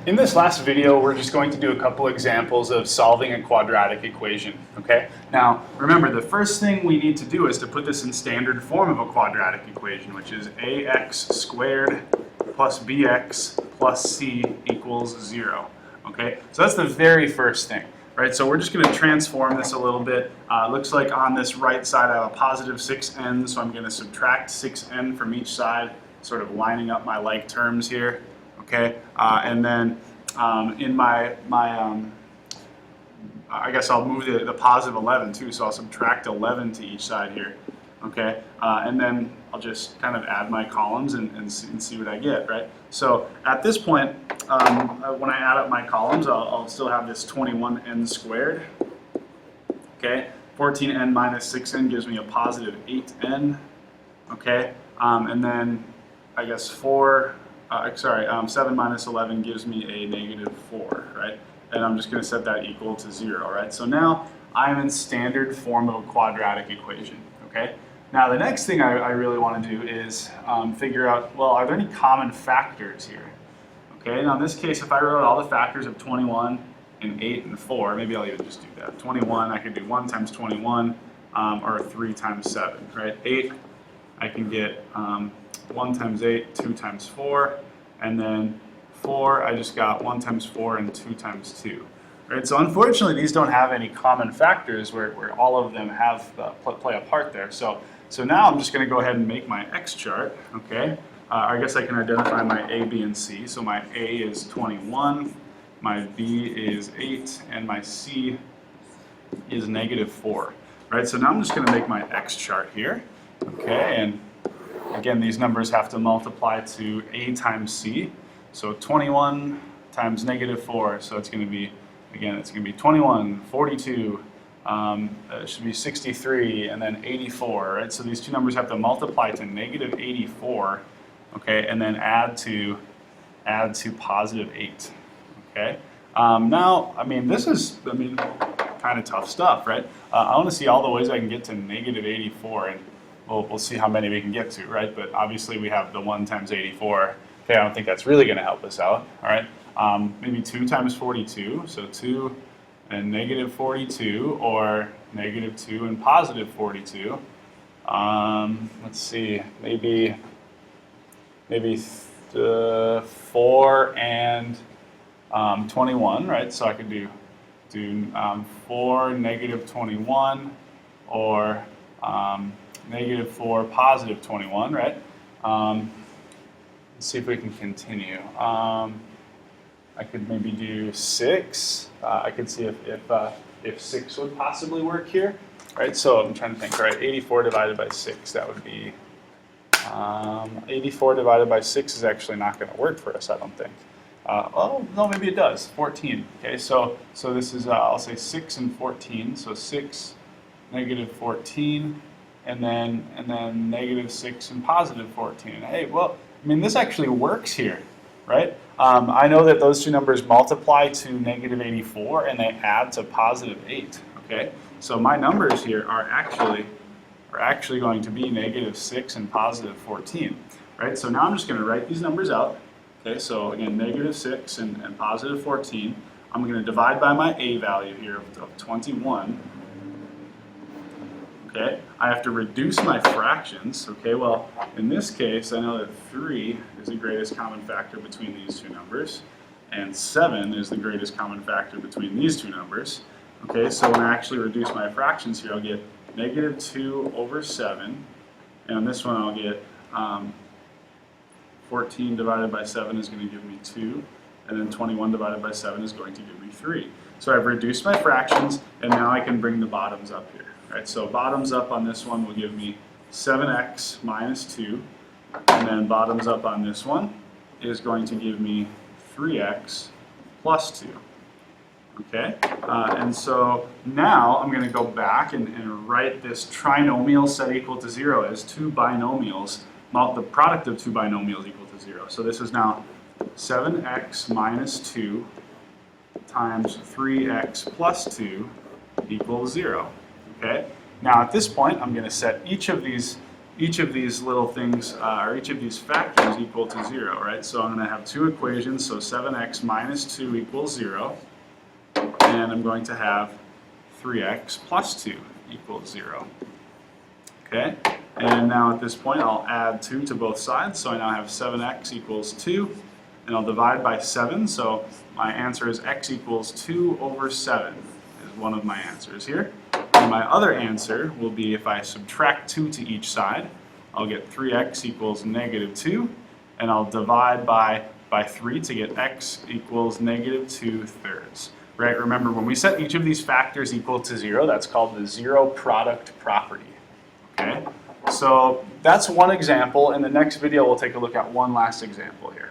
In this last video, we're just going to do a couple examples of solving a quadratic equation, okay? Now, remember, the first thing we need to do is to put this in standard form of a quadratic equation, which is ax squared plus bx plus c equals 0, okay? So that's the very first thing, right? So we're just going to transform this a little bit. It looks like on this right side I have a positive 6n, so I'm going to subtract 6n from each side, sort of lining up my like terms here. Okay, and then in I guess I'll move the positive 11 too, so I'll subtract 11 to each side here. Okay, and then I'll just kind of add my columns and see what I get, right? So at this point, when I add up my columns, I'll still have this 21n squared. Okay, 14n minus 6n gives me a positive 8n. Okay, and then I guess 7 minus 11 gives me a negative 4, right? And I'm just going to set that equal to 0, right? So now I'm in standard form of a quadratic equation, okay? Now the next thing I really want to do is figure out, well, are there any common factors here? Okay, now in this case, if I wrote all the factors of 21 and 8 and 4, maybe I'll even just do that. 21, I could do 1 times 21 or 3 times 7, right? 8, I can get 1 times 8, 2 times 4, and then 4, I just got 1 times 4 and 2 times 2. Right? So unfortunately, these don't have any common factors where all of them have play a part there. So now I'm just going to go ahead and make my X chart. Okay, I guess I can identify my A, B, and C. So my A is 21, my B is 8, and my C is negative 4. Right? So now I'm just going to make my X chart here. Okay, and again, these numbers have to multiply to A times C. So 21 times negative 4, so it's going to be, again, it's going to be 21, 42, it should be 63, and then 84, right? So these two numbers have to multiply to negative 84, okay, and then add to positive 8, okay? Now, I mean, this is, kind of tough stuff, right? I want to see all the ways I can get to negative 84, and we'll see how many we can get to, right? But obviously we have the 1 times 84. Okay, I don't think that's really going to help us out, all right? Maybe 2 times 42, so 2 and negative 42, or negative 2 and positive 42. Let's see, maybe 4 and 21, right? So I could do 4 negative 21, or negative 4 positive 21, right? Let's see if we can continue. I could maybe do 6. I could see if 6 would possibly work here, right? So I'm trying to think, right? 84 divided by 6, that would be 84 divided by 6 is actually not going to work for us, I don't think. Oh, no, maybe it does. 14. Okay, so this is I'll say 6 and 14. So 6, negative 14. And then negative 6 and positive 14. Hey, well, I mean, this actually works here, right? I know that those two numbers multiply to negative 84 and they add to positive 8, okay? So my numbers here are actually going to be negative 6 and positive 14, right? So now I'm just going to write these numbers out, okay? So again, negative 6 and positive 14. I'm going to divide by my A value here of 21. Okay, I have to reduce my fractions. Okay, well, in this case, I know that 3 is the greatest common factor between these two numbers, and 7 is the greatest common factor between these two numbers. Okay, so when I actually reduce my fractions here, I'll get negative 2 over 7, and on this one I'll get 14 divided by 7 is going to give me 2, and then 21 divided by 7 is going to give me 3. So I've reduced my fractions, and now I can bring the bottoms up here. Right, so bottoms up on this one will give me 7x minus 2, and then bottoms up on this one is going to give me 3x plus 2. Okay, and so now I'm going to go back and write this trinomial set equal to 0 as two binomials, the product of two binomials equal to 0. So this is now 7x minus 2 times 3x plus 2 equals 0. Okay. Now at this point, I'm going to set each of these each of these little things, or each of these factors equal to 0, right? So I'm going to have two equations, so 7x minus 2 equals 0, and I'm going to have 3x plus 2 equals 0. Okay, and now at this point I'll add 2 to both sides, so I now have 7x equals 2, and I'll divide by 7, so my answer is x equals 2 over 7 is one of my answers here. And my other answer will be if I subtract 2 to each side, I'll get 3x equals negative 2, and I'll divide by 3 to get x equals negative 2/3. Right? Remember, when we set each of these factors equal to 0, that's called the zero product property. Okay? So that's one example. In the next video, we'll take a look at one last example here.